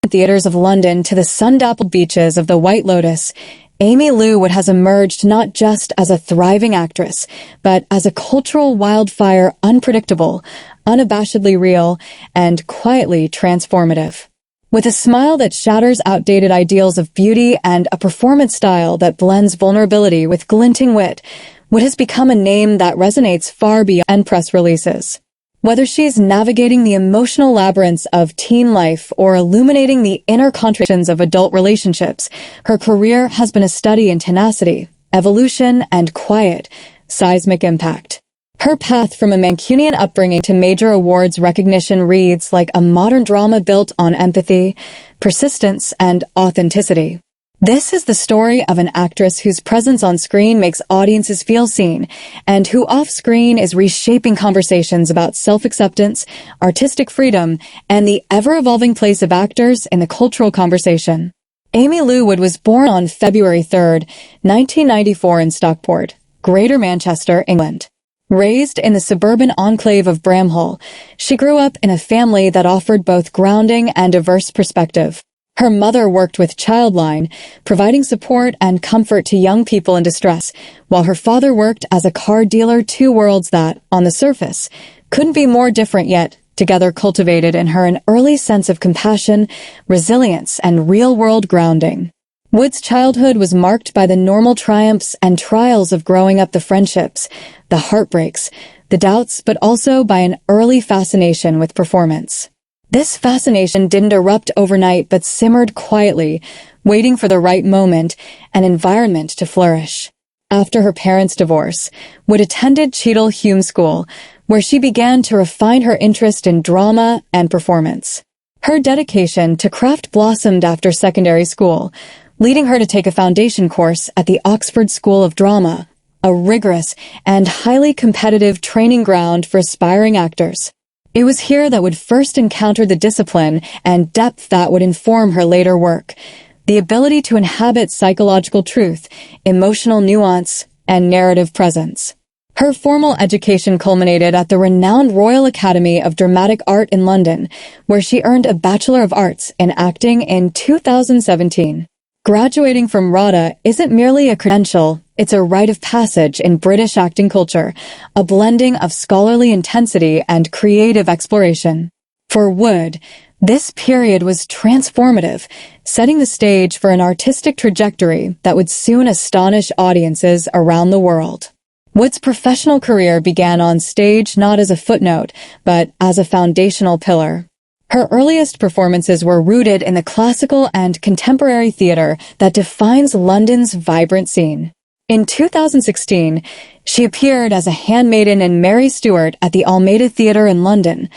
theaters of London to the sun-dappled beaches of the White Lotus, Aimee Lou Wood has emerged not just as a thriving actress, but as a cultural wildfire, unpredictable, unabashedly real, and quietly transformative. With a smile that shatters outdated ideals of beauty and a performance style that blends vulnerability with glinting wit, Wood has become a name that resonates far beyond press releases. Whether she's navigating the emotional labyrinths of teen life or illuminating the inner contradictions of adult relationships, her career has been a study in tenacity, evolution, and quiet, seismic impact. Her path from a Mancunian upbringing to major awards recognition reads like a modern drama built on empathy, persistence, and authenticity. This is the story of an actress whose presence on screen makes audiences feel seen, and who off-screen is reshaping conversations about self-acceptance, artistic freedom, and the ever-evolving place of actors in the cultural conversation. Aimee Lou Wood was born on February 3, 1994 in Stockport, Greater Manchester, England. Raised in the suburban enclave of Bramhall, she grew up in a family that offered both grounding and diverse perspective. Her mother worked with Childline, providing support and comfort to young people in distress, while her father worked as a car dealer, two worlds that, on the surface, couldn't be more different yet, together cultivated in her an early sense of compassion, resilience, and real-world grounding. Wood's childhood was marked by the normal triumphs and trials of growing up, the friendships, the heartbreaks, the doubts, but also by an early fascination with performance. This fascination didn't erupt overnight but simmered quietly, waiting for the right moment and environment to flourish. After her parents' divorce, Wood attended Cheadle Hulme School, where she began to refine her interest in drama and performance. Her dedication to craft blossomed after secondary school, leading her to take a foundation course at the Oxford School of Drama, a rigorous and highly competitive training ground for aspiring actors. It was here that Wood first encountered the discipline and depth that would inform her later work, the ability to inhabit psychological truth, emotional nuance, and narrative presence. Her formal education culminated at the renowned Royal Academy of Dramatic Art in London, where she earned a Bachelor of Arts in Acting in 2017. Graduating from RADA isn't merely a credential, it's a rite of passage in British acting culture, a blending of scholarly intensity and creative exploration. For Wood, this period was transformative, setting the stage for an artistic trajectory that would soon astonish audiences around the world. Wood's professional career began on stage not as a footnote, but as a foundational pillar. Her earliest performances were rooted in the classical and contemporary theater that defines London's vibrant scene. In 2016, she appeared as a handmaiden in Mary Stuart at the Almeida Theatre in London,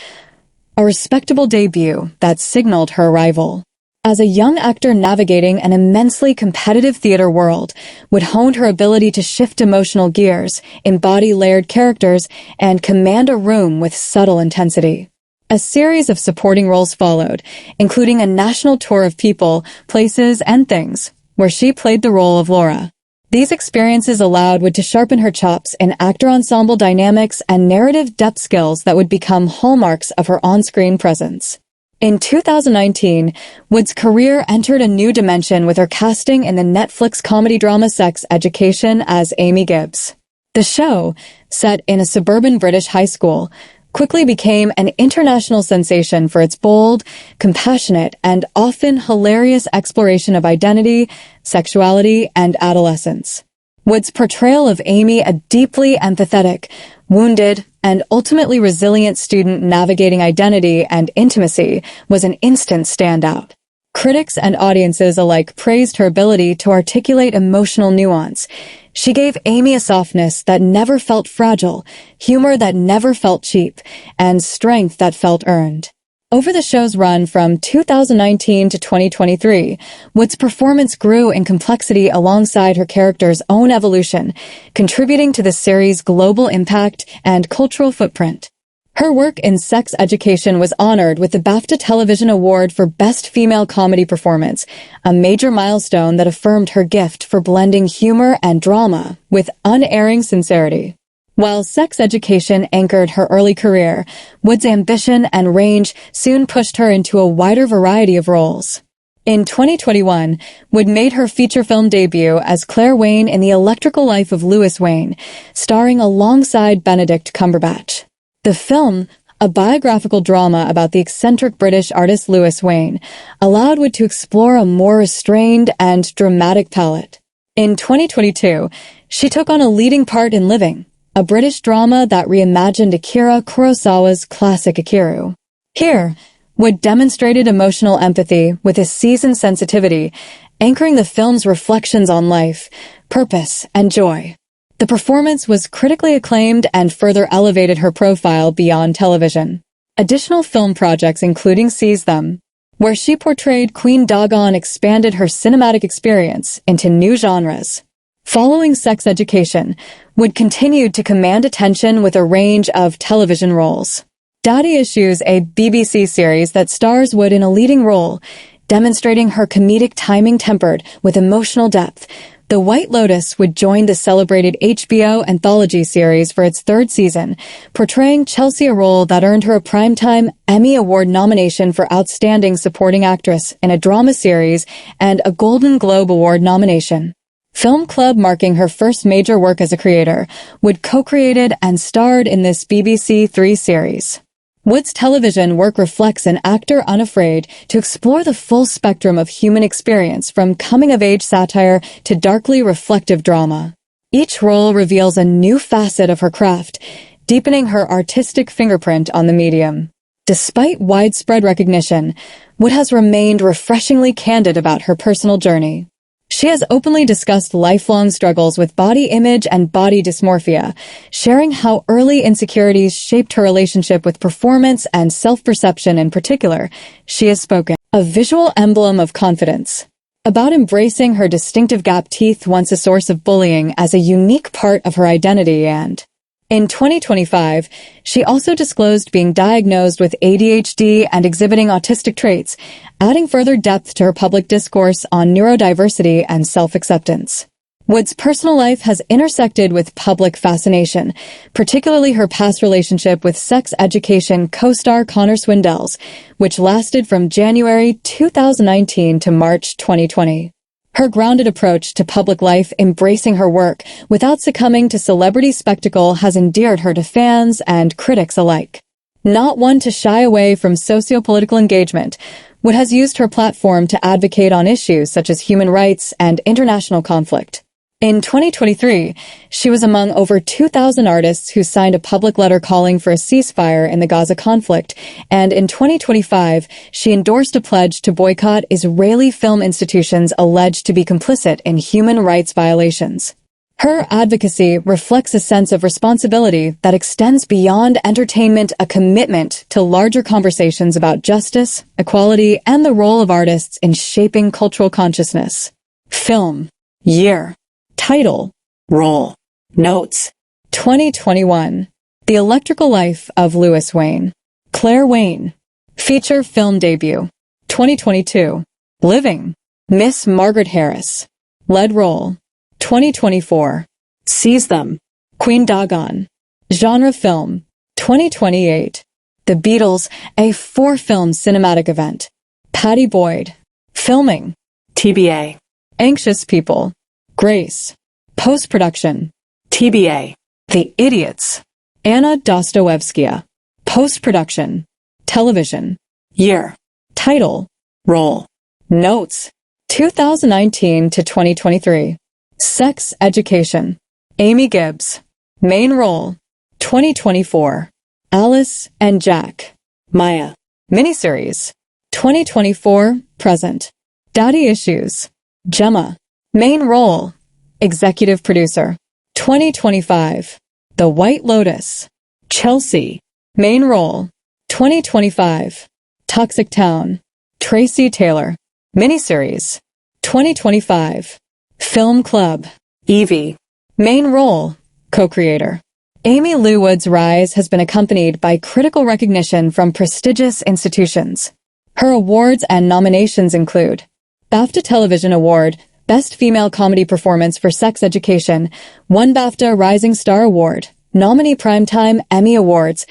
a respectable debut that signaled her arrival. As a young actor navigating an immensely competitive theater world, Wood honed her ability to shift emotional gears, embody layered characters, and command a room with subtle intensity. A series of supporting roles followed, including a national tour of people, places, and things, where she played the role of Laura. These experiences allowed Wood to sharpen her chops in actor-ensemble dynamics and narrative depth skills that would become hallmarks of her on-screen presence. In 2019, Wood's career entered a new dimension with her casting in the Netflix comedy drama Sex Education as Aimee Gibbs. The show, set in a suburban British high school, quickly became an international sensation for its bold, compassionate, and often hilarious exploration of identity, sexuality, and adolescence. Wood's portrayal of Aimee, a deeply empathetic, wounded, and ultimately resilient student navigating identity and intimacy, was an instant standout. Critics and audiences alike praised her ability to articulate emotional nuance. She gave Aimee a softness that never felt fragile, humor that never felt cheap, and strength that felt earned. Over the show's run from 2019 to 2023, Wood's performance grew in complexity alongside her character's own evolution, contributing to the series' global impact and cultural footprint. Her work in Sex Education was honored with the BAFTA Television Award for Best Female Comedy Performance, a major milestone that affirmed her gift for blending humor and drama with unerring sincerity. While Sex Education anchored her early career, Wood's ambition and range soon pushed her into a wider variety of roles. In 2021, Wood made her feature film debut as Claire Wayne in The Electrical Life of Louis Wayne, starring alongside Benedict Cumberbatch. The film, a biographical drama about the eccentric British artist Louis Wayne, allowed Wood to explore a more restrained and dramatic palette. In 2022, she took on a leading part in Living, a British drama that reimagined Akira Kurosawa's classic Ikiru. Here, Wood demonstrated emotional empathy with a seasoned sensitivity, anchoring the film's reflections on life, purpose, and joy. The performance was critically acclaimed and further elevated her profile beyond television. Additional film projects including Seize Them, where she portrayed Queen Dagon, expanded her cinematic experience into new genres. Following Sex Education, Wood continued to command attention with a range of television roles. Daddy Issues, a BBC series that stars Wood in a leading role, demonstrating her comedic timing tempered with emotional depth. The White Lotus would join the celebrated HBO anthology series for its third season, portraying Chelsea, a role that earned her a Primetime Emmy Award nomination for Outstanding Supporting Actress in a Drama Series and a Golden Globe Award nomination. Film Club, marking her first major work as a creator, Wood co-created and starred in this BBC Three series. Wood's television work reflects an actor unafraid to explore the full spectrum of human experience, from coming-of-age satire to darkly reflective drama. Each role reveals a new facet of her craft, deepening her artistic fingerprint on the medium. Despite widespread recognition, Wood has remained refreshingly candid about her personal journey. She has openly discussed lifelong struggles with body image and body dysmorphia, sharing how early insecurities shaped her relationship with performance and self-perception. In particular, she has spoken a visual emblem of confidence about embracing her distinctive gap teeth, once a source of bullying, as a unique part of her identity. And in 2025, she also disclosed being diagnosed with ADHD and exhibiting autistic traits, adding further depth to her public discourse on neurodiversity and self-acceptance. Wood's personal life has intersected with public fascination, particularly her past relationship with Sex Education co-star Connor Swindells, which lasted from January 2019 to March 2020. Her grounded approach to public life, embracing her work without succumbing to celebrity spectacle, has endeared her to fans and critics alike. Not one to shy away from socio-political engagement, Wood has used her platform to advocate on issues such as human rights and international conflict. In 2023, she was among over 2,000 artists who signed a public letter calling for a ceasefire in the Gaza conflict, and in 2025, she endorsed a pledge to boycott Israeli film institutions alleged to be complicit in human rights violations. Her advocacy reflects a sense of responsibility that extends beyond entertainment, a commitment to larger conversations about justice, equality, and the role of artists in shaping cultural consciousness. Film. Year. Title. Role. Notes. 2021. The Electrical Life of Louis Wayne. Claire Wayne. Feature film debut. 2022. Living. Miss Margaret Harris. Lead role. 2024. Seize Them. Queen Dagon. Genre film. 2028. The Beatles, a 4-film cinematic event. Patty Boyd. Filming. TBA. Anxious People. Grace. Post-production. TBA. The Idiots. Anna Dostoevskia. Post-production. Television. Year. Title. Role. Notes. 2019 to 2023. Sex Education. Aimee Gibbs. Main role. 2024. Alice and Jack. Maya. Miniseries. 2024. Present. Daddy Issues. Gemma. Main role. Executive producer. 2025. The White Lotus. Chelsea. Main role. 2025. Toxic Town. Tracy Taylor. Miniseries. 2025. Film Club. Evie. Main role. Co-creator. Aimee Lou Wood's rise has been accompanied by critical recognition from prestigious institutions. Her awards and nominations include BAFTA Television Award, Best Female Comedy Performance for Sex Education, 1 BAFTA Rising Star Award, Nominee Primetime Emmy Awards,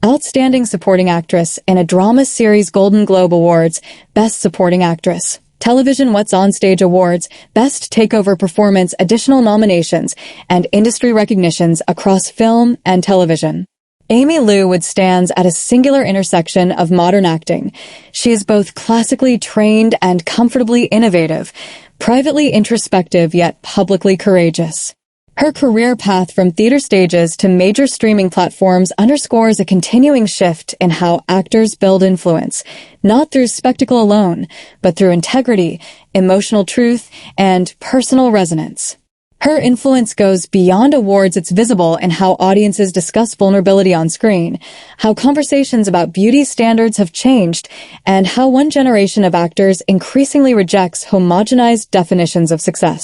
Outstanding Supporting Actress in a Drama Series Golden Globe Awards, Best Supporting Actress. Television What's On Stage Awards, Best Takeover Performance, additional nominations, and industry recognitions across film and television. Aimee Lou Wood stands at a singular intersection of modern acting. She is both classically trained and comfortably innovative, privately introspective yet publicly courageous. Her career path from theater stages to major streaming platforms underscores a continuing shift in how actors build influence, not through spectacle alone, but through integrity, emotional truth, and personal resonance. Her influence goes beyond awards. It's visible in how audiences discuss vulnerability on screen, how conversations about beauty standards have changed, and how one generation of actors increasingly rejects homogenized definitions of success.